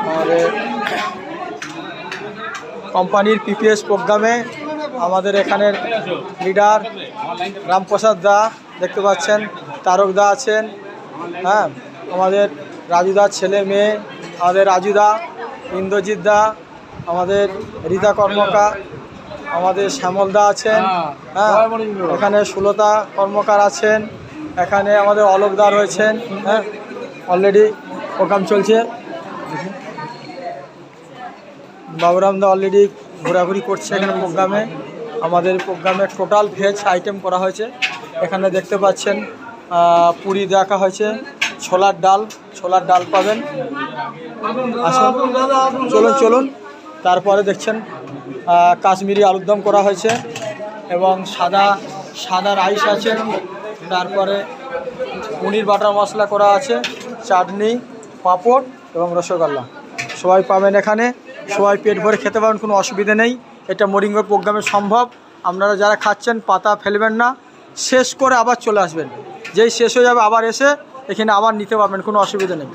আমাদের কোম্পানির পিপিএস প্রোগ্রামে আমাদের এখানের লিডার রামপ্রসাদ দা দেখতে পাচ্ছেন, তারক দা আছেন, হ্যাঁ, আমাদের রাজুদার ছেলে মেয়ে, আমাদের রাজুদা, ইন্দ্রজিৎ দা, আমাদের রীতা কর্মকার, আমাদের শ্যামল দা আছেন, হ্যাঁ, এখানে সুলতা কর্মকার আছেন, এখানে আমাদের অলোক দা রয়েছেন, হ্যাঁ, অলরেডি প্রোগ্রাম চলছে। বাবুরাম দা অলরেডি ঘোরাঘুরি করছে এখানে প্রোগ্রামে। আমাদের প্রোগ্রামে টোটাল ভেজ আইটেম করা হয়েছে। এখানে দেখতে পাচ্ছেন পুরি দেখা হয়েছে, ছোলার ডাল পাবেন। আসুন, চলুন। তারপরে দেখছেন কাশ্মীরি আলুর দম করা হয়েছে এবং সাদা রাইস আছে, তারপরে পনির বাটার মশলা করা আছে, চাটনি, পাঁপড় এবং রসগোল্লা সবাই পাবেন এখানে। সবাই পেট ভরে খেতে পারেন, কোনো অসুবিধা নেই। এটা মরিঙ্গর প্রোগ্রামে সম্ভব। আপনারা যারা খাচ্ছেন পাতা ফেলবেন না, শেষ করে আবার চলে আসবেন। যেই শেষ হয়ে যাবে আবার এসে এখানে আবার নিতে পারবেন, কোনো অসুবিধা নেই।